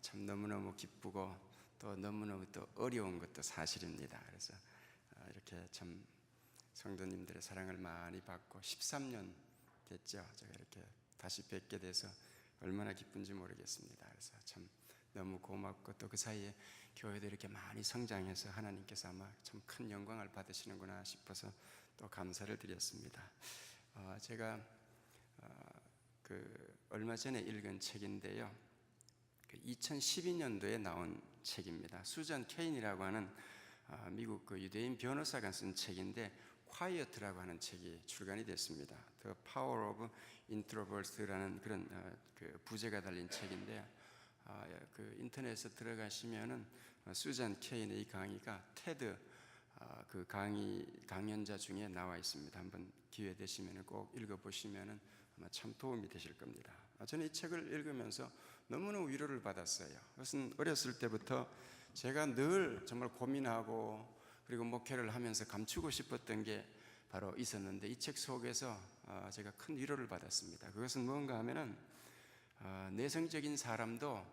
참 너무너무 기쁘고 또 너무너무 또 어려운 것도 사실입니다. 그래서 이렇게 참 성도님들의 사랑을 많이 받고 13년 됐죠. 제가 이렇게 다시 뵙게 돼서 얼마나 기쁜지 모르겠습니다. 그래서 참 너무 고맙고 또 그 사이에 교회도 이렇게 많이 성장해서 하나님께서 아마 참 큰 영광을 받으시는구나 싶어서 또 감사를 드렸습니다. 제가 얼마 전에 읽은 책인데요, 2012년도에 나온 책입니다. 수잔 케인이라고 하는 미국 유대인 변호사가 쓴 책인데 콰이어트라고 하는 책이 출간이 됐습니다. The Power of Introvert라는 그런 부제가 달린 책인데 인터넷에 들어가시면은 수잔 케인의 이 강의가 테드 강연자 중에 나와 있습니다. 한번 기회 되시면 꼭 읽어보시면 아마 참 도움이 되실 겁니다. 저는 이 책을 읽으면서 너무너무 위로를 받았어요. 그것은 어렸을 때부터 제가 늘 정말 고민하고 그리고 목회를 하면서 감추고 싶었던 게 바로 있었는데 이 책 속에서 제가 큰 위로를 받았습니다. 그것은 뭔가 하면은 내성적인 사람도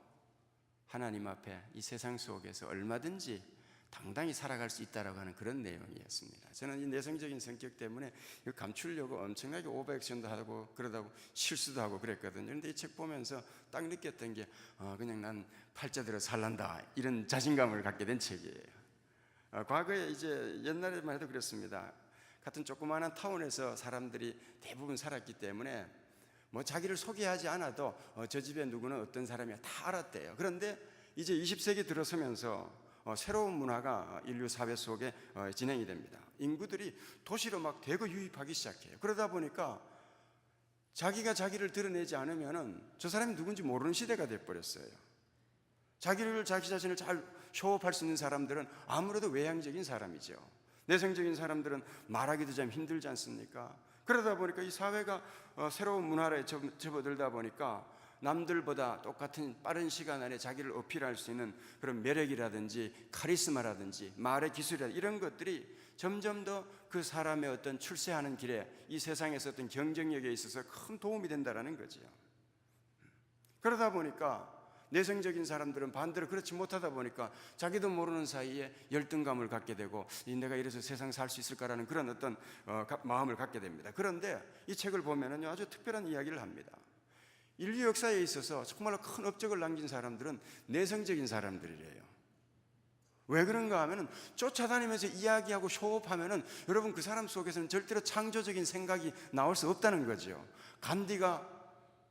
하나님 앞에 이 세상 속에서 얼마든지 당당히 살아갈 수 있다라고 하는 그런 내용이었습니다. 저는 이 내성적인 성격 때문에 이거 감추려고 엄청나게 오버액션도 하고 그러다고 실수도 하고 그랬거든요. 그런데 이 책 보면서 딱 느꼈던 게 그냥 난 팔자대로 살란다 이런 자신감을 갖게 된 책이에요. 과거에 이제 옛날에만 해도 그랬습니다. 같은 조그마한 타운에서 사람들이 대부분 살았기 때문에 뭐 자기를 소개하지 않아도 저 집에 누구는 어떤 사람이야 다 알았대요. 그런데 이제 20세기 들어서면서 새로운 문화가 인류 사회 속에 진행이 됩니다. 인구들이 도시로 막 대거 유입하기 시작해요. 그러다 보니까 자기가 자기를 드러내지 않으면은 저 사람이 누군지 모르는 시대가 돼버렸어요. 자기 자신을 잘 쇼업할 수 있는 사람들은 아무래도 외향적인 사람이죠. 내성적인 사람들은 말하기도 좀 힘들지 않습니까? 그러다 보니까 이 사회가 새로운 문화에 접어들다 보니까 남들보다 똑같은 빠른 시간 안에 자기를 어필할 수 있는 그런 매력이라든지 카리스마라든지 말의 기술이라든지 이런 것들이 점점 더 그 사람의 어떤 출세하는 길에 이 세상에서 어떤 경쟁력에 있어서 큰 도움이 된다는 거죠. 그러다 보니까 내성적인 사람들은 반대로 그렇지 못하다 보니까 자기도 모르는 사이에 열등감을 갖게 되고 내가 이래서 세상 살 수 있을까라는 그런 어떤 마음을 갖게 됩니다. 그런데 이 책을 보면은 아주 특별한 이야기를 합니다. 인류 역사에 있어서 정말로 큰 업적을 남긴 사람들은 내성적인 사람들이래요. 왜 그런가 하면은 쫓아다니면서 이야기하고 쇼업하면은 여러분 그 사람 속에서는 절대로 창조적인 생각이 나올 수 없다는 거죠. 간디가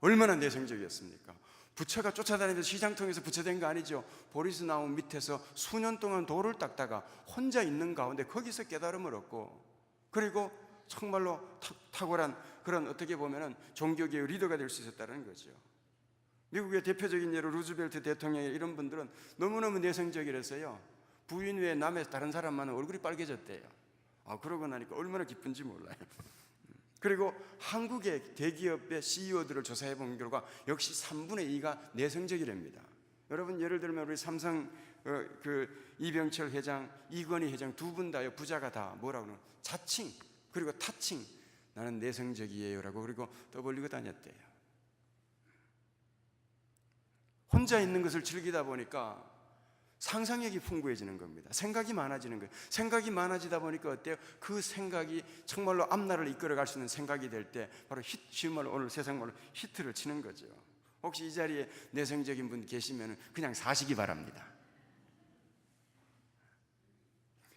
얼마나 내성적이었습니까? 부처가 쫓아다니면서 시장통에서 부처된 거 아니죠. 보리스 나무 밑에서 수년 동안 돌을 닦다가 혼자 있는 가운데 거기서 깨달음을 얻고 그리고 정말로 탁월한 그런 어떻게 보면은 종교계의 리더가 될 수 있었다는 거죠. 미국의 대표적인 예로 루즈벨트 대통령 이런 분들은 너무너무 내성적이라서요. 부인 외에 남의 다른 사람만은 얼굴이 빨개졌대요. 그러고 나니까 얼마나 기쁜지 몰라요. 그리고 한국의 대기업의 CEO들을 조사해 본 결과 역시 3분의 2가 내성적이랍니다. 여러분 예를 들면 우리 삼성 이병철 회장, 이건희 회장 두 분 다요 부자가 다 뭐라고 그러나 자칭 그리고 타칭 나는 내성적이에요라고 그리고 떠벌리고 다녔대요. 혼자 있는 것을 즐기다 보니까 상상력이 풍부해지는 겁니다. 생각이 많아지는 거예요. 생각이 많아지다 보니까 어때요? 그 생각이 정말로 앞날을 이끌어갈 수 있는 생각이 될 때 바로 쉬운 말로 오늘 세상 말로 히트를 치는 거죠. 혹시 이 자리에 내성적인 분 계시면 그냥 사시기 바랍니다.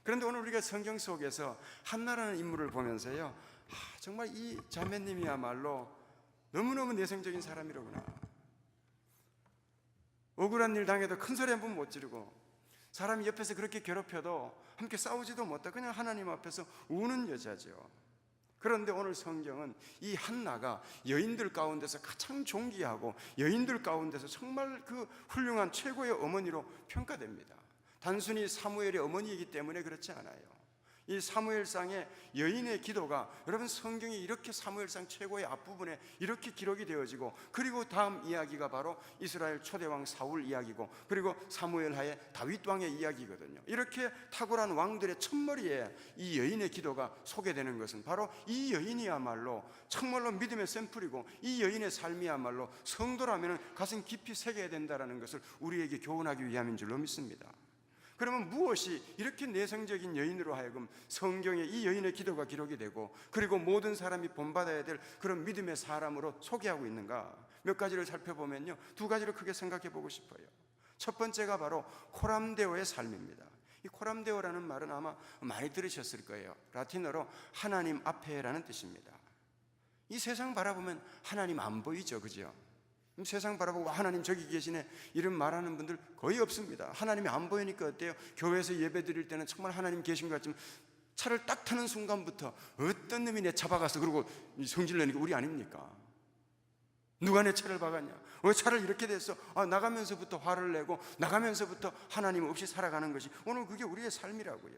그런데 오늘 우리가 성경 속에서 한나라는 인물을 보면서요, 정말 이 자매님이야말로 너무너무 내성적인 사람이로구나. 억울한 일 당해도 큰 소리 한 번 못 지르고 사람이 옆에서 그렇게 괴롭혀도 함께 싸우지도 못하고 그냥 하나님 앞에서 우는 여자죠. 그런데 오늘 성경은 이 한나가 여인들 가운데서 가장 존귀하고 여인들 가운데서 정말 그 훌륭한 최고의 어머니로 평가됩니다. 단순히 사무엘의 어머니이기 때문에 그렇지 않아요. 이 사무엘상의 여인의 기도가, 여러분 성경이 이렇게 사무엘상 최고의 앞부분에 이렇게 기록이 되어지고, 그리고 다음 이야기가 바로 이스라엘 초대왕 사울 이야기고, 그리고 사무엘 하에 다윗 왕의 이야기거든요. 이렇게 탁월한 왕들의 첫머리에 이 여인의 기도가 소개되는 것은 바로 이 여인이야말로 정말로 믿음의 샘플이고, 이 여인의 삶이야말로 성도라면 가슴 깊이 새겨야 된다는 것을 우리에게 교훈하기 위함인 줄로 믿습니다. 그러면 무엇이 이렇게 내성적인 여인으로 하여금 성경에 이 여인의 기도가 기록이 되고, 그리고 모든 사람이 본받아야 될 그런 믿음의 사람으로 소개하고 있는가? 몇 가지를 살펴보면요, 두 가지를 크게 생각해 보고 싶어요. 첫 번째가 바로 코람데오의 삶입니다. 이 코람데오라는 말은 아마 많이 들으셨을 거예요. 라틴어로 하나님 앞에라는 뜻입니다. 이 세상 바라보면 하나님 안 보이죠, 그죠? 세상 바라보고 하나님 저기 계시네 이런 말하는 분들 거의 없습니다. 하나님이 안 보이니까 어때요? 교회에서 예배 드릴 때는 정말 하나님 계신 것 같지만 차를 딱 타는 순간부터 어떤 놈이 내 차 박았어 그러고 성질 내니까 우리 아닙니까? 누가 내 차를 박았냐? 왜 차를 이렇게 됐어? 나가면서부터 화를 내고 나가면서부터 하나님 없이 살아가는 것이 오늘 그게 우리의 삶이라고요.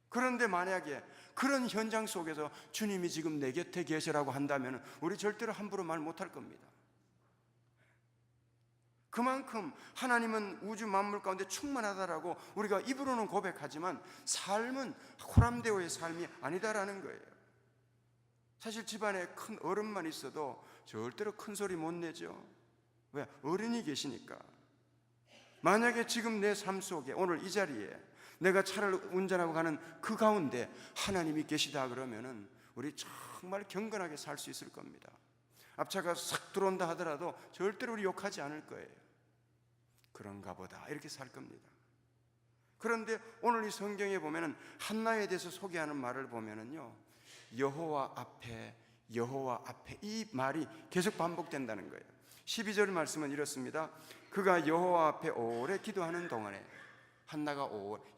그런데 만약에 그런 현장 속에서 주님이 지금 내 곁에 계시라고 한다면 우리 절대로 함부로 말 못할 겁니다. 그만큼 하나님은 우주 만물 가운데 충만하다라고 우리가 입으로는 고백하지만 삶은 코람데오의 삶이 아니다라는 거예요. 사실 집안에 큰 어른만 있어도 절대로 큰 소리 못 내죠. 왜? 어른이 계시니까. 만약에 지금 내 삶 속에 오늘 이 자리에 내가 차를 운전하고 가는 그 가운데 하나님이 계시다 그러면은 우리 정말 경건하게 살 수 있을 겁니다. 앞차가 싹 들어온다 하더라도 절대로 우리 욕하지 않을 거예요. 그런가 보다 이렇게 살 겁니다. 그런데 오늘 이 성경에 보면은 한나에 대해서 소개하는 말을 보면은요, 여호와 앞에 이 말이 계속 반복된다는 거예요. 12절 말씀은 이렇습니다. 그가 여호와 앞에 오래 기도하는 동안에, 한나가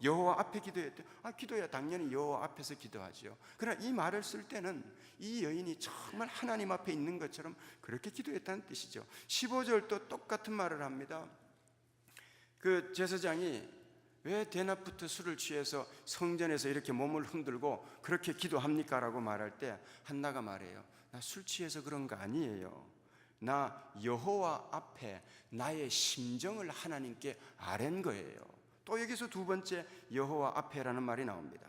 여호와 앞에 기도했대. 기도해야 당연히 여호와 앞에서 기도하지요. 그러나 이 말을 쓸 때는 이 여인이 정말 하나님 앞에 있는 것처럼 그렇게 기도했다는 뜻이죠. 15절도 똑같은 말을 합니다. 그 제사장이 왜 대낮부터 술을 취해서 성전에서 이렇게 몸을 흔들고 그렇게 기도합니까? 라고 말할 때 한나가 말해요. 나 술 취해서 그런 거 아니에요. 나 여호와 앞에 나의 심정을 하나님께 아랜 거예요. 또 여기서 두 번째 여호와 앞에라는 말이 나옵니다.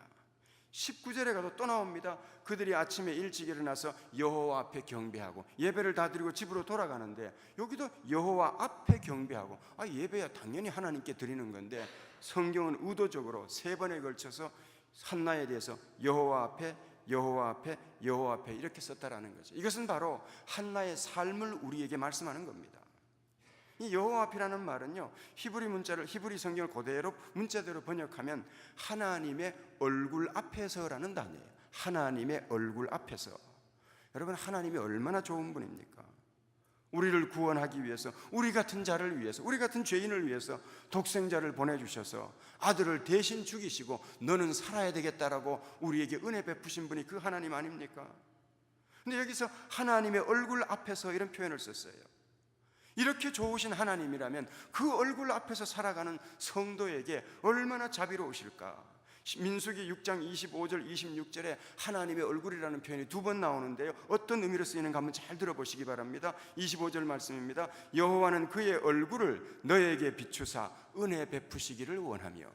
19절에 가도 또 나옵니다. 그들이 아침에 일찍 일어나서 여호와 앞에 경배하고 예배를 다 드리고 집으로 돌아가는데 여기도 여호와 앞에 경배하고, 예배야 당연히 하나님께 드리는 건데 성경은 의도적으로 세 번에 걸쳐서 한나에 대해서 여호와 앞에 이렇게 썼다라는 거죠. 이것은 바로 한나의 삶을 우리에게 말씀하는 겁니다. 이 여호와 앞이라는 말은요, 히브리 성경을 그대로 문자대로 번역하면 하나님의 얼굴 앞에서라는 단어예요. 하나님의 얼굴 앞에서. 여러분, 하나님이 얼마나 좋은 분입니까? 우리를 구원하기 위해서, 우리 같은 자를 위해서, 우리 같은 죄인을 위해서 독생자를 보내주셔서 아들을 대신 죽이시고 너는 살아야 되겠다라고 우리에게 은혜 베푸신 분이 그 하나님 아닙니까? 근데 여기서 하나님의 얼굴 앞에서 이런 표현을 썼어요. 이렇게 좋으신 하나님이라면 그 얼굴 앞에서 살아가는 성도에게 얼마나 자비로우실까? 민수기 6장 25절 26절에 하나님의 얼굴이라는 표현이 두 번 나오는데요, 어떤 의미로 쓰이는가 한번 잘 들어보시기 바랍니다. 25절 말씀입니다. 여호와는 그의 얼굴을 너에게 비추사 은혜 베푸시기를 원하며.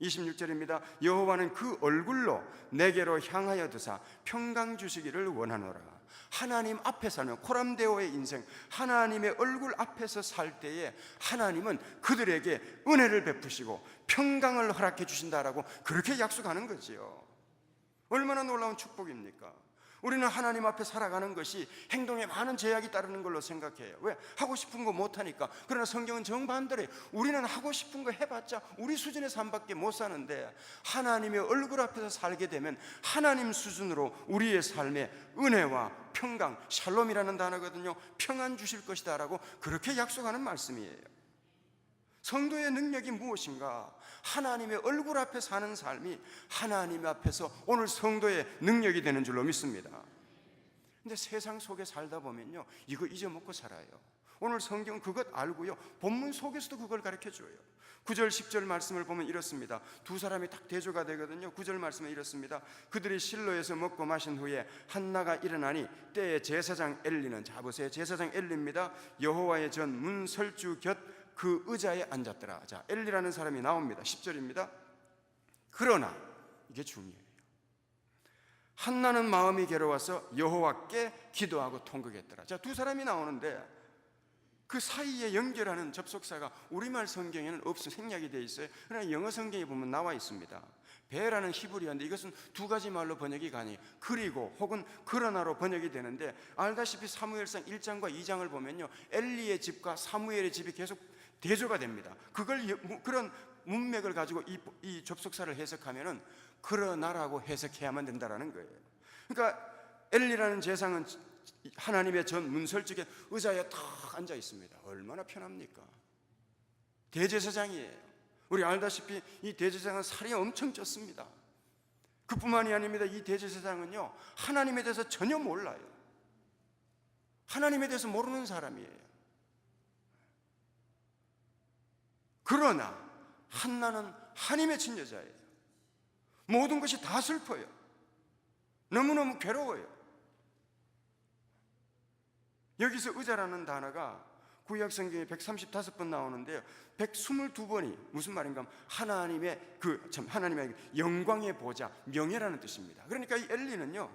26절입니다. 여호와는 그 얼굴로 내게로 향하여 드사 평강 주시기를 원하노라. 하나님 앞에 사는 코람데오의 인생, 하나님의 얼굴 앞에서 살 때에 하나님은 그들에게 은혜를 베푸시고 평강을 허락해 주신다라고 그렇게 약속하는 거지요. 얼마나 놀라운 축복입니까? 우리는 하나님 앞에 살아가는 것이 행동에 많은 제약이 따르는 걸로 생각해요. 왜? 하고 싶은 거 못하니까. 그러나 성경은 정반대로 우리는 하고 싶은 거 해봤자 우리 수준의 삶밖에 못 사는데 하나님의 얼굴 앞에서 살게 되면 하나님 수준으로 우리의 삶에 은혜와 평강, 샬롬이라는 단어거든요, 평안 주실 것이다 라고 그렇게 약속하는 말씀이에요. 성도의 능력이 무엇인가? 하나님의 얼굴 앞에 사는 삶이 하나님 앞에서 오늘 성도의 능력이 되는 줄로 믿습니다. 근데 세상 속에 살다 보면요, 이거 잊어먹고 살아요. 오늘 성경은 그것 알고요, 본문 속에서도 그걸 가르쳐줘요. 9절 10절 말씀을 보면 이렇습니다. 두 사람이 딱 대조가 되거든요. 9절 말씀은 이렇습니다. 그들이 실로에서 먹고 마신 후에 한나가 일어나니 때에 제사장 엘리는, 자 보세요, 제사장 엘리입니다, 여호와의 전 문설주 곁 그 의자에 앉았더라. 자, 엘리라는 사람이 나옵니다. 10절입니다. 그러나 이게 중요해요. 한나는 마음이 괴로워서 여호와께 기도하고 통곡했더라. 자, 두 사람이 나오는데 그 사이에 연결하는 접속사가 우리말 성경에는 생략이 되어 있어요. 그러나 영어 성경에 보면 나와 있습니다. 배라는 히브리어인데 이것은 두 가지 말로 번역이 가능해요. 그리고 혹은 그러나로 번역이 되는데, 알다시피 사무엘상 1장과 2장을 보면요, 엘리의 집과 사무엘의 집이 계속 대조가 됩니다. 그런 문맥을 가지고 이 접속사를 해석하면은 그러나라고 해석해야만 된다라는 거예요. 그러니까 엘리라는 제사장은 하나님의 전 문설주에 의자에 탁 앉아 있습니다. 얼마나 편합니까? 대제사장이에요. 우리 알다시피 이 대제사장은 살이 엄청 쪘습니다. 그뿐만이 아닙니다. 이 대제사장은요, 하나님에 대해서 전혀 몰라요. 하나님에 대해서 모르는 사람이에요. 그러나 한나는 하나님의 친여자예요. 모든 것이 다 슬퍼요. 너무너무 괴로워요. 여기서 의자라는 단어가 구약 성경에 135번 나오는데요, 122번이 무슨 말인가 하면 하나님의 영광의 보좌, 명예라는 뜻입니다. 그러니까 이 엘리는요,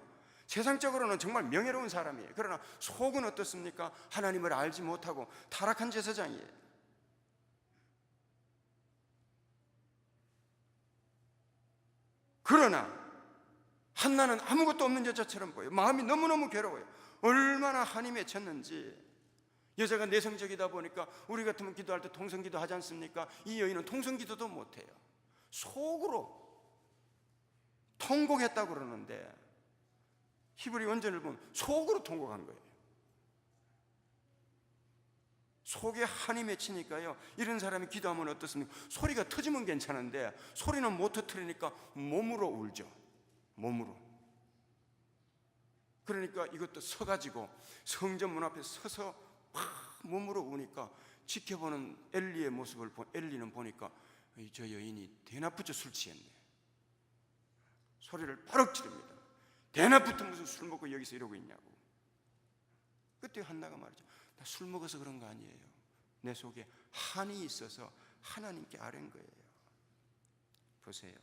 세상적으로는 정말 명예로운 사람이에요. 그러나 속은 어떻습니까? 하나님을 알지 못하고 타락한 제사장이에요. 그러나 한나는 아무것도 없는 여자처럼 보여요. 마음이 너무너무 괴로워요. 얼마나 한이 맺혔는지. 여자가 내성적이다 보니까 우리 같으면 기도할 때 통성기도 하지 않습니까? 이 여인은 통성기도도 못해요. 속으로 통곡했다고 그러는데 히브리 원전을 보면 속으로 통곡한 거예요. 속에 한이 맺히니까요, 이런 사람이 기도하면 어떻습니까? 소리가 터지면 괜찮은데 소리는 못 터뜨리니까 몸으로 울죠. 몸으로. 그러니까 이것도 서가지고 성전 문 앞에 서서 막 몸으로 우니까 지켜보는 엘리의 모습을 엘리는 보니까 저 여인이 대낮부터 술 취했네. 소리를 바로 지릅니다. 대낮부터 무슨 술 먹고 여기서 이러고 있냐고. 그때 한나가 말이죠. 나 술 먹어서 그런 거 아니에요. 내 속에 한이 있어서 하나님께 아뢰는 거예요. 보세요.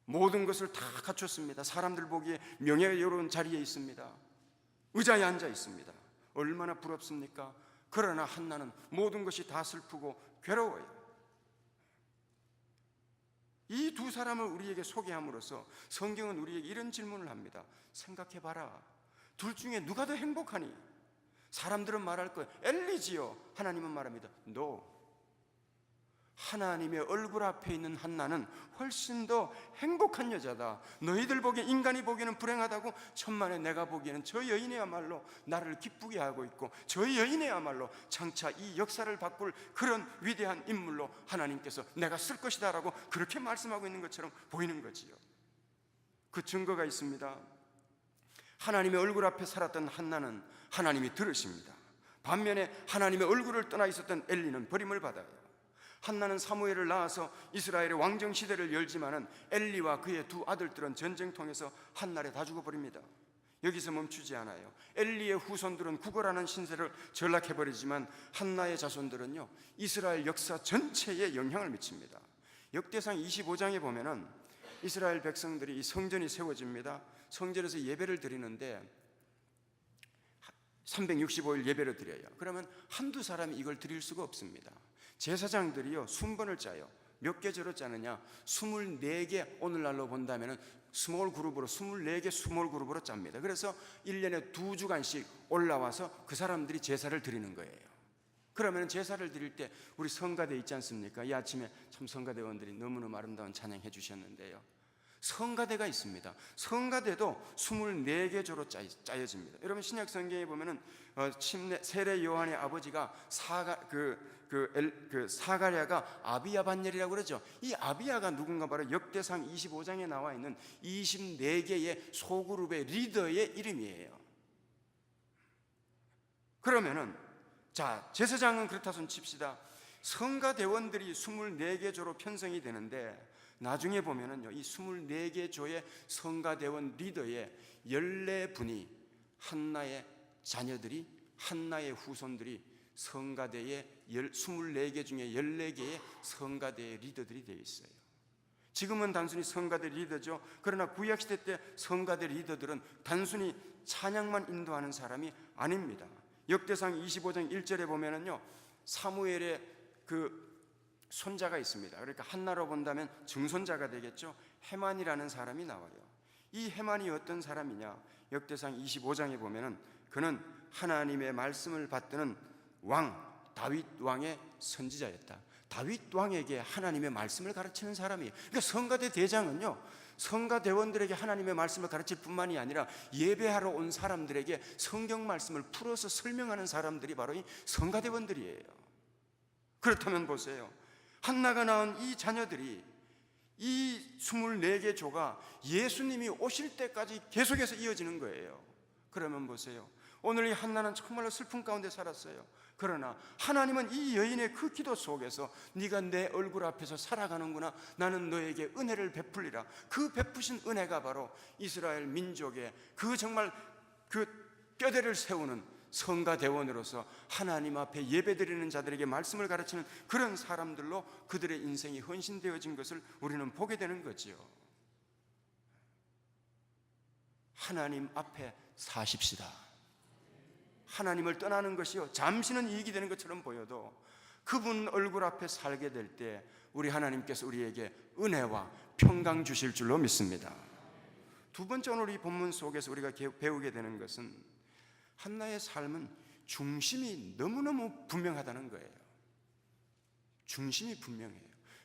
모든 것을 다 갖췄습니다. 사람들 보기에 명예로운 자리에 있습니다. 의자에 앉아 있습니다. 얼마나 부럽습니까? 그러나 한나는 모든 것이 다 슬프고 괴로워요. 이 두 사람을 우리에게 소개함으로써 성경은 우리에게 이런 질문을 합니다. 생각해봐라. 둘 중에 누가 더 행복하니? 사람들은 말할 거예요. 엘리지요. 하나님은 말합니다. No. 하나님의 얼굴 앞에 있는 한나는 훨씬 더 행복한 여자다. 너희들 보기에, 인간이 보기에는 불행하다고, 천만에 내가 보기에는 저 여인이야말로 나를 기쁘게 하고 있고, 저 여인이야말로 장차 이 역사를 바꿀 그런 위대한 인물로 하나님께서 내가 쓸 것이다 라고 그렇게 말씀하고 있는 것처럼 보이는 거지요. 그 증거가 있습니다. 하나님의 얼굴 앞에 살았던 한나는 하나님이 들으십니다. 반면에 하나님의 얼굴을 떠나 있었던 엘리는 버림을 받아요. 한나는 사무엘을 낳아서 이스라엘의 왕정 시대를 열지만은 엘리와 그의 두 아들들은 전쟁통에서 한날에 다 죽어버립니다. 여기서 멈추지 않아요. 엘리의 후손들은 구걸하는 신세를 전락해버리지만 한나의 자손들은요, 이스라엘 역사 전체에 영향을 미칩니다. 역대상 25장에 보면은 이스라엘 백성들이 이 성전이 세워집니다. 성전에서 예배를 드리는데 365일 예배를 드려요. 그러면 한두 사람이 이걸 드릴 수가 없습니다. 제사장들이요, 순번을 짜요. 몇 계절로 짜느냐? 24개, 오늘날로 본다면 스몰 그룹으로 24개 스몰 그룹으로 짭니다. 그래서 1년에 2주간씩 올라와서 그 사람들이 제사를 드리는 거예요. 그러면 제사를 드릴 때 우리 성가대 있지 않습니까? 이 아침에 참 성가대원들이 너무너무 아름다운 찬양해 주셨는데요, 성가대가 있습니다. 성가대도 24개 조로 짜여집니다. 여러분 신약 성경에 보면은 세례 요한의 아버지가 사가랴가 아비야 반열이라고 그러죠. 이 아비야가 누군가 바로 역대상 25장에 나와 있는 24개의 소그룹의 리더의 이름이에요. 그러면은 자, 제사장은 그렇다 손 칩시다. 성가대원들이 24개 조로 편성이 되는데 나중에 보면은요, 이 24개 조의 성가대원 리더의 14분이 한나의 자녀들이, 한나의 후손들이 성가대의 24개 중에 14개의 성가대의 리더들이 되어 있어요. 지금은 단순히 성가대 리더죠. 그러나 구약시대 때 성가대 리더들은 단순히 찬양만 인도하는 사람이 아닙니다. 역대상 25장 1절에 보면은요, 사무엘의 그 손자가 있습니다. 그러니까 한나로 본다면 증손자가 되겠죠. 헤만이라는 사람이 나와요. 이 헤만이 어떤 사람이냐? 역대상 25장에 보면은 그는 하나님의 말씀을 받드는 왕, 다윗 왕의 선지자였다. 다윗 왕에게 하나님의 말씀을 가르치는 사람이에요. 그러니까 성가대 대장은요, 성가대원들에게 하나님의 말씀을 가르칠 뿐만이 아니라 예배하러 온 사람들에게 성경 말씀을 풀어서 설명하는 사람들이 바로 이 성가대원들이에요. 그렇다면 보세요. 한나가 낳은 이 자녀들이, 이 24개 조가 예수님이 오실 때까지 계속해서 이어지는 거예요. 그러면 보세요. 오늘 이 한나는 정말로 슬픔 가운데 살았어요. 그러나 하나님은 이 여인의 그 기도 속에서 네가 내 얼굴 앞에서 살아가는구나, 나는 너에게 은혜를 베풀리라. 그 베푸신 은혜가 바로 이스라엘 민족의 그 정말 그 뼈대를 세우는 성가대원으로서 하나님 앞에 예배드리는 자들에게 말씀을 가르치는 그런 사람들로 그들의 인생이 헌신되어진 것을 우리는 보게 되는 거지요. 하나님 앞에 사십시다. 하나님을 떠나는 것이요, 잠시는 이익이 되는 것처럼 보여도 그분 얼굴 앞에 살게 될 때 우리 하나님께서 우리에게 은혜와 평강 주실 줄로 믿습니다. 두 번째, 오늘 이 본문 속에서 우리가 배우게 되는 것은 한나의 삶은 중심이 너무너무 분명하다는 거예요. 중심이 분명해요.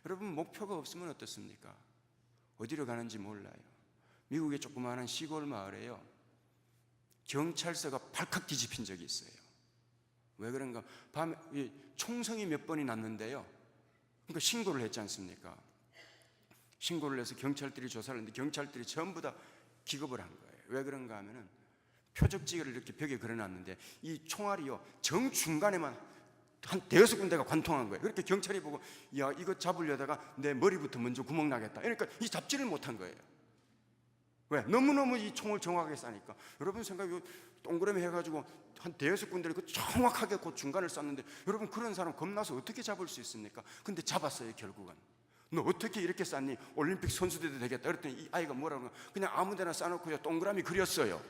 여러분, 목표가 없으면 어떻습니까? 어디로 가는지 몰라요. 미국의 조그마한 시골 마을에요, 경찰서가 발칵 뒤집힌 적이 있어요. 왜 그런가? 밤에 총성이 몇 번이 났는데요, 그러니까 신고를 했지 않습니까? 신고를 해서 경찰들이 조사를 했는데 경찰들이 전부 다 기겁을 한 거예요. 왜 그런가 하면은 표적지를 이렇게 벽에 걸어놨는데 이 총알이요, 정중간에만 한 대여섯 군데가 관통한 거예요. 그렇게 경찰이 보고, 야, 이거 잡으려다가 내 머리부터 먼저 구멍 나겠다. 그러니까 이 잡지를 못한 거예요. 왜? 너무너무 이 총을 정확하게 쏴니까. 여러분 생각에 동그라미 해가지고 한 대여섯 군데를 정확하게 그 중간을 쐈는데, 여러분 그런 사람 겁나서 어떻게 잡을 수 있습니까? 근데 잡았어요. 결국은. 너 어떻게 이렇게 쐈니? 올림픽 선수돼도 되겠다. 그랬더니 이 아이가 뭐라고 하면 그냥 아무데나 쏴놓고 동그라미 그렸어요.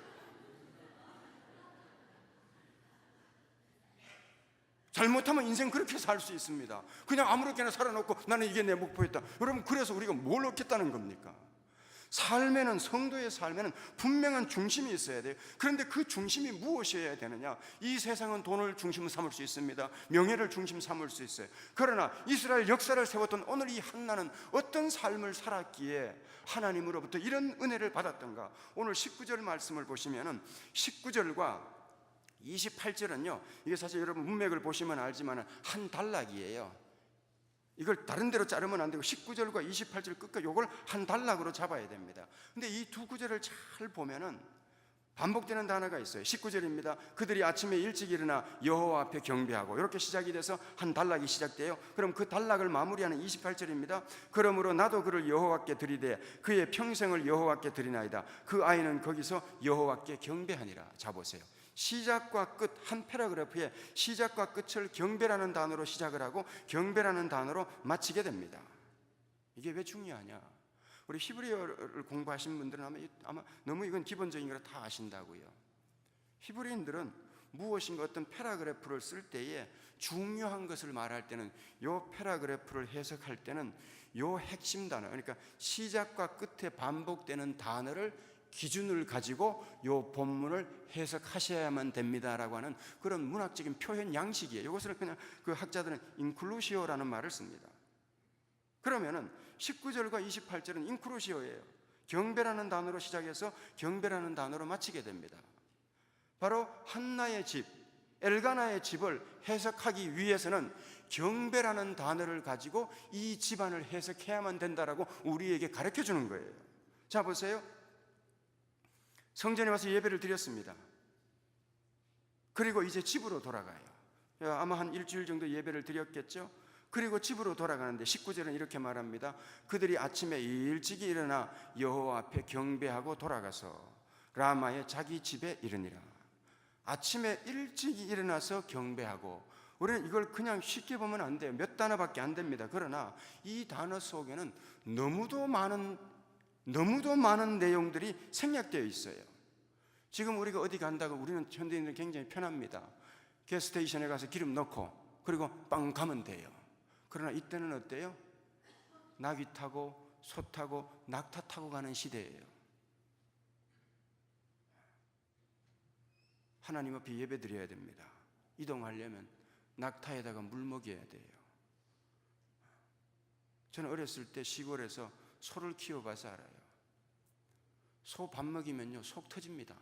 잘못하면 인생 그렇게 살 수 있습니다. 그냥 아무렇게나 살아놓고 나는 이게 내 목표였다. 여러분, 그래서 우리가 뭘 얻겠다는 겁니까? 삶에는, 성도의 삶에는 분명한 중심이 있어야 돼요. 그런데 그 중심이 무엇이어야 되느냐? 이 세상은 돈을 중심 삼을 수 있습니다. 명예를 중심 삼을 수 있어요. 그러나 이스라엘 역사를 세웠던 오늘 이 한나는 어떤 삶을 살았기에 하나님으로부터 이런 은혜를 받았던가? 오늘 19절 말씀을 보시면은 19절과 28절은요, 이게 사실 여러분 문맥을 보시면 알지만 한 단락이에요. 이걸 다른 데로 자르면 안 되고 19절과 28절 끝까지 이걸 한 단락으로 잡아야 됩니다. 근데 이 두 구절을 잘 보면은 반복되는 단어가 있어요. 19절입니다. 그들이 아침에 일찍 일어나 여호와 앞에 경배하고, 이렇게 시작이 돼서 한 단락이 시작돼요. 그럼 그 단락을 마무리하는 28절입니다. 그러므로 나도 그를 여호와께 드리되 그의 평생을 여호와께 드리나이다. 그 아이는 거기서 여호와께 경배하니라. 자 보세요. 시작과 끝, 한 패러그래프에 시작과 끝을 경배라는 단어로 시작을 하고 경배라는 단어로 마치게 됩니다. 이게 왜 중요하냐? 우리 히브리어를 공부하신 분들은 아마 너무 이건 기본적인 걸 다 아신다고요. 히브리인들은 무엇인가 어떤 패러그래프를 쓸 때에 중요한 것을 말할 때는 이 패러그래프를 해석할 때는 이 핵심 단어, 그러니까 시작과 끝에 반복되는 단어를 기준을 가지고 이 본문을 해석하셔야만 됩니다라고 하는 그런 문학적인 표현 양식이에요. 이것을 그냥 그 학자들은 인클루시오라는 말을 씁니다. 그러면은 19절과 28절은 인클루시오예요. 경배라는 단어로 시작해서 경배라는 단어로 마치게 됩니다. 바로 한나의 집, 엘가나의 집을 해석하기 위해서는 경배라는 단어를 가지고 이 집안을 해석해야만 된다라고 우리에게 가르쳐 주는 거예요. 자 보세요. 성전에 와서 예배를 드렸습니다. 그리고 이제 집으로 돌아가요. 아마 한 일주일 정도 예배를 드렸겠죠. 그리고 집으로 돌아가는데 19절은 이렇게 말합니다. 그들이 아침에 일찍이 일어나 여호와 앞에 경배하고 돌아가서 라마의 자기 집에 이르니라. 아침에 일찍이 일어나서 경배하고, 우리는 이걸 그냥 쉽게 보면 안 돼요. 몇 단어밖에 안 됩니다. 그러나 이 단어 속에는 너무도 많은 내용들이 생략되어 있어요. 지금 우리가 어디 간다고 우리는 현대인들은 굉장히 편합니다. 가스스테이션에 가서 기름 넣고 그리고 빵 가면 돼요. 그러나 이때는 어때요? 나귀 타고 소 타고 낙타 타고 가는 시대예요. 하나님 앞에 예배 드려야 됩니다. 이동하려면 낙타에다가 물 먹여야 돼요. 저는 어렸을 때 시골에서 소를 키워봐서 알아요. 소 밥 먹이면요 속 터집니다.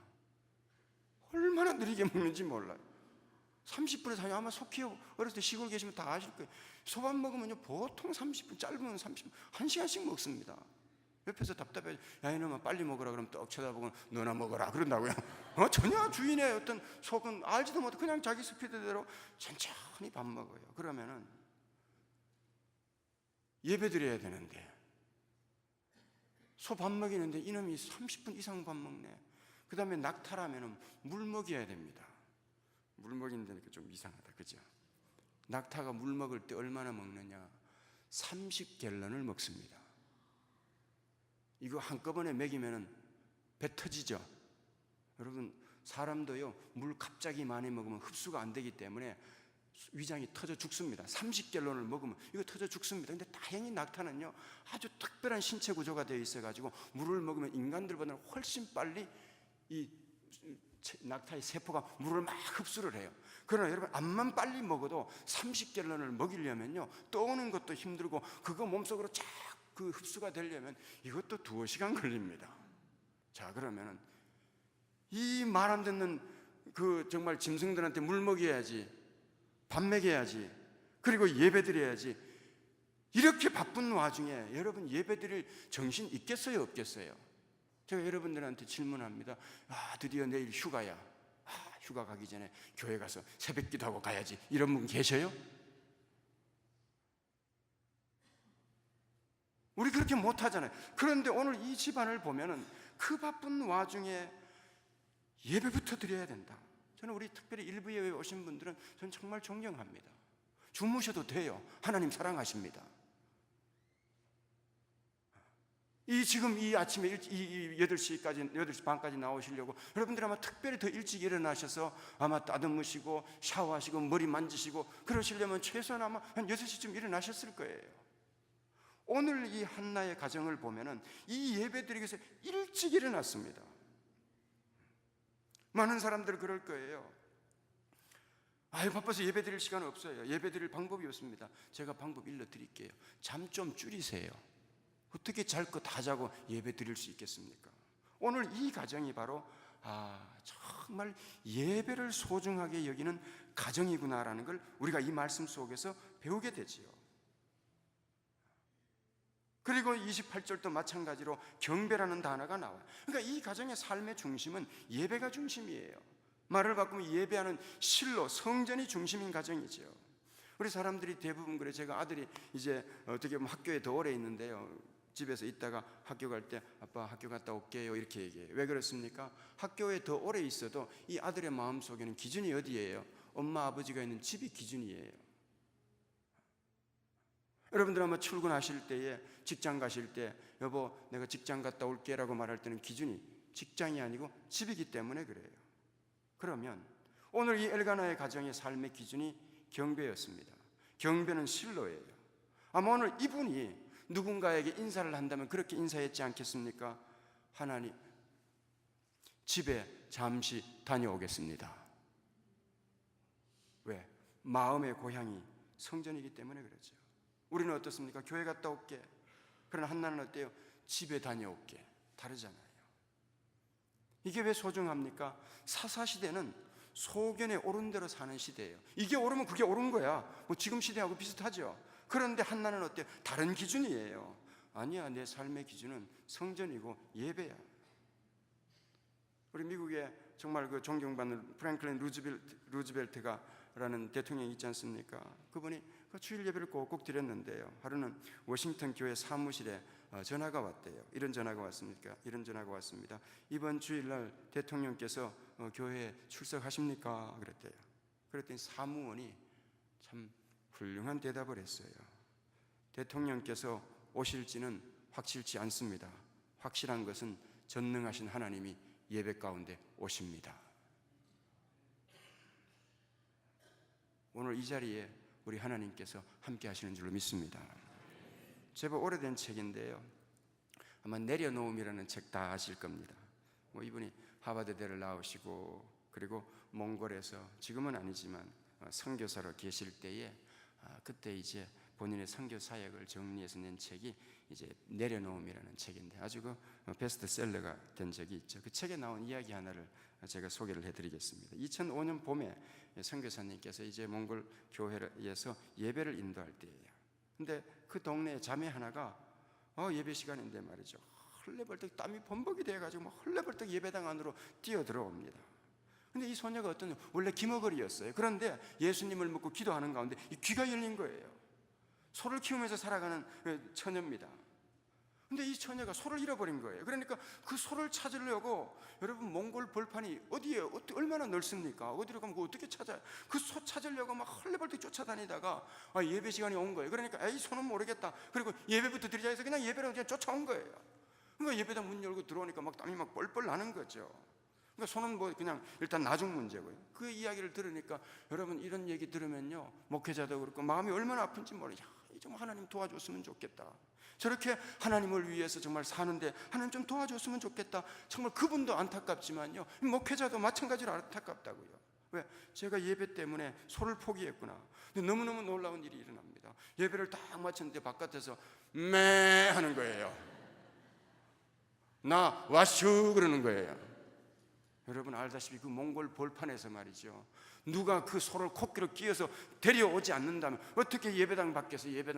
얼마나 느리게 먹는지 몰라요. 30분에 사요. 아마 소 키워 어렸을 때 시골 계시면 다 아실 거예요. 소밥 먹으면요 보통 30분, 짧으면 30분, 1시간씩 먹습니다. 옆에서 답답해. 야 이놈아 빨리 먹으라 그러면 떡 쳐다보고 너나 먹어라 그런다고요. 전혀 주인의 어떤 속은 알지도 못해 그냥 자기 스피드대로 천천히 밥 먹어요. 그러면은 예배 드려야 되는데 소 밥 먹이는데 이놈이 30분 이상 밥 먹네. 그 다음에 낙타라면은 물 먹여야 됩니다. 물 먹인다니까 좀 이상하다, 그죠? 낙타가 물 먹을 때 얼마나 먹느냐? 30갤런을 먹습니다. 이거 한꺼번에 먹이면은 배 터지죠? 여러분, 사람도요, 물 갑자기 많이 먹으면 흡수가 안 되기 때문에 위장이 터져 죽습니다. 30갤런을 먹으면 이거 터져 죽습니다. 근데 다행히 낙타는요, 아주 특별한 신체 구조가 되어 있어가지고 물을 먹으면 인간들보다는 훨씬 빨리 이 낙타의 세포가 물을 막 흡수를 해요. 그러나 여러분, 암만 빨리 먹어도 30갤런을 먹이려면요, 떠오는 것도 힘들고 그거 몸속으로 쫙 그 흡수가 되려면 이것도 2시간 걸립니다. 자, 그러면은 이 말 안 듣는 그 정말 짐승들한테 물 먹여야지, 밥 먹여야지, 그리고 예배 드려야지. 이렇게 바쁜 와중에 여러분 예배 드릴 정신 있겠어요, 없겠어요? 제가 여러분들한테 질문합니다. 드디어 내일 휴가야. 휴가 가기 전에 교회 가서 새벽 기도하고 가야지. 이런 분 계셔요? 우리 그렇게 못하잖아요. 그런데 오늘 이 집안을 보면은 그 바쁜 와중에 예배부터 드려야 된다. 저는 우리 특별히 일부 예배에 오신 분들은 저는 정말 존경합니다. 주무셔도 돼요. 하나님 사랑하십니다. 지금 이 아침에 8시 반까지 나오시려고 여러분들 아마 특별히 더 일찍 일어나셔서 아마 따듬으시고 샤워하시고 머리 만지시고 그러시려면 최소한 아마 한 6시쯤 일어나셨을 거예요. 오늘 이 한나의 가정을 보면은 이 예배 드리기 위해서 일찍 일어났습니다. 많은 사람들 그럴 거예요. 바빠서 예배 드릴 시간 없어요. 예배 드릴 방법이 없습니다. 제가 방법 일러드릴게요. 잠 좀 줄이세요. 어떻게 잘 거 다 자고 예배 드릴 수 있겠습니까? 오늘 이 가정이 바로 정말 예배를 소중하게 여기는 가정이구나라는 걸 우리가 이 말씀 속에서 배우게 되지요. 그리고 28절도 마찬가지로 경배라는 단어가 나와요. 그러니까 이 가정의 삶의 중심은 예배가 중심이에요. 말을 바꾸면 예배하는 실로 성전이 중심인 가정이죠. 우리 사람들이 대부분 그래. 제가 아들이 이제 어떻게 보면 학교에 더 오래 있는데요, 집에서 있다가 학교 갈 때 아빠 학교 갔다 올게요 이렇게 얘기해요. 왜 그렇습니까? 학교에 더 오래 있어도 이 아들의 마음속에는 기준이 어디예요? 엄마 아버지가 있는 집이 기준이에요. 여러분들 아마 출근하실 때에 직장 가실 때 여보 내가 직장 갔다 올게 라고 말할 때는 기준이 직장이 아니고 집이기 때문에 그래요. 그러면 오늘 이 엘가나의 가정의 삶의 기준이 경배였습니다. 경배는 실로예요. 아마 오늘 이분이 누군가에게 인사를 한다면 그렇게 인사했지 않겠습니까? 하나님 집에 잠시 다녀오겠습니다. 왜? 마음의 고향이 성전이기 때문에 그렇죠. 우리는 어떻습니까? 교회 갔다 올게. 그러나 한나는 어때요? 집에 다녀올게. 다르잖아요. 이게 왜 소중합니까? 사사시대는 소견에 옳은 대로 사는 시대예요. 이게 옳으면 그게 옳은 거야. 뭐 지금 시대하고 비슷하죠. 그런데 한나는 어때요? 다른 기준이에요. 아니야, 내 삶의 기준은 성전이고 예배야. 우리 미국에 정말 그 존경받는 프랭클린 루즈벨트가라는 대통령이 있지 않습니까? 그분이 그 주일 예배를 꼭꼭 드렸는데요. 하루는 워싱턴 교회 사무실에 전화가 왔대요. 이런 전화가 왔습니다. 이번 주일날 대통령께서 교회에 출석하십니까? 그랬대요. 그랬더니 사무원이 참 훌륭한 대답을 했어요. 대통령께서 오실지는 확실치 않습니다. 확실한 것은 전능하신 하나님이 예배 가운데 오십니다. 오늘 이 자리에 우리 하나님께서 함께 하시는 줄로 믿습니다. 제법 오래된 책인데요, 아마 내려놓음이라는 책 다 아실 겁니다. 이분이 하버드대를 나오시고 그리고 몽골에서 지금은 아니지만 선교사로 계실 때에 그때 이제 본인의 선교 사역을 정리해서 낸 책이 이제 내려놓음이라는 책인데 아주 그 베스트셀러가 된 적이 있죠. 그 책에 나온 이야기 하나를 제가 소개를 해드리겠습니다. 2005년 봄에 선교사님께서 이제 몽골 교회에서 예배를 인도할 때예요. 근데 그 동네에 자매 하나가 예배 시간인데 말이죠, 헐레벌떡 땀이 범벅이 돼가지고 헐레벌떡 예배당 안으로 뛰어 들어옵니다. 근데 이 소녀가 원래 기머거리였어요. 그런데 예수님을 믿고 기도하는 가운데 이 귀가 열린 거예요. 소를 키우면서 살아가는 처녀입니다. 근데 이 처녀가 소를 잃어버린 거예요. 그러니까 그 소를 찾으려고, 여러분 몽골 벌판이 어디에 얼마나 넓습니까? 어디로 가면 어떻게 찾아요? 그 소 찾으려고 막 헐레벌떡 쫓아다니다가 예배 시간이 온 거예요. 그러니까 이 소는 모르겠다. 그리고 예배부터 드리자 해서 그냥 예배를 그냥 쫓아온 거예요. 그러니까 예배당 문 열고 들어오니까 막 땀이 막 뻘뻘 나는 거죠. 그러니까 소는 그냥 일단 나중 문제고요. 그 이야기를 들으니까 여러분 이런 얘기 들으면요, 목회자도 그렇고 마음이 얼마나 아픈지 모르죠. 정말 하나님 도와줬으면 좋겠다. 저렇게 하나님을 위해서 정말 사는데 하나님 좀 도와줬으면 좋겠다. 정말 그분도 안타깝지만요, 목회자도 마찬가지로 안타깝다고요. 왜? 제가 예배 때문에 소를 포기했구나. 근데 너무너무 놀라운 일이 일어납니다. 예배를 딱 마쳤는데 바깥에서 매 하는 거예요. 나 와슈 그러는 거예요. 여러분 알다시피 그 몽골 벌판에서 말이죠, 누가 그 소를 코끼로 끼워서 데려오지 않는다면 어떻게 예배당 밖에서 예배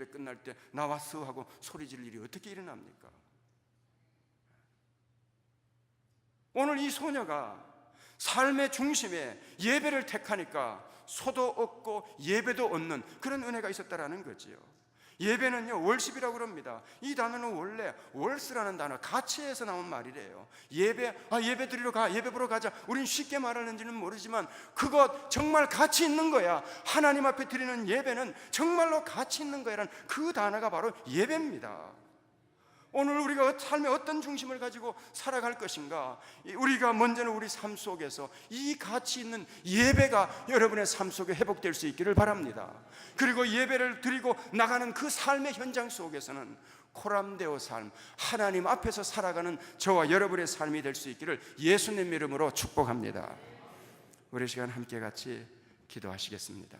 끝날 때 나왔어 하고 소리 지를 일이 어떻게 일어납니까? 오늘 이 소녀가 삶의 중심에 예배를 택하니까 소도 얻고 예배도 얻는 그런 은혜가 있었다라는 거지요. 예배는요, 월십이라고 그럽니다. 이 단어는 원래 월스라는 단어, 가치에서 나온 말이래요. 예배 드리러 가, 예배 보러 가자. 우린 쉽게 말하는지는 모르지만 그것 정말 가치 있는 거야. 하나님 앞에 드리는 예배는 정말로 가치 있는 거야라는 그 단어가 바로 예배입니다. 오늘 우리가 삶의 어떤 중심을 가지고 살아갈 것인가, 우리가 먼저는 우리 삶 속에서 이 가치 있는 예배가 여러분의 삶 속에 회복될 수 있기를 바랍니다. 그리고 예배를 드리고 나가는 그 삶의 현장 속에서는 코람데오 삶, 하나님 앞에서 살아가는 저와 여러분의 삶이 될 수 있기를 예수님 이름으로 축복합니다. 우리 시간 함께 같이 기도하시겠습니다.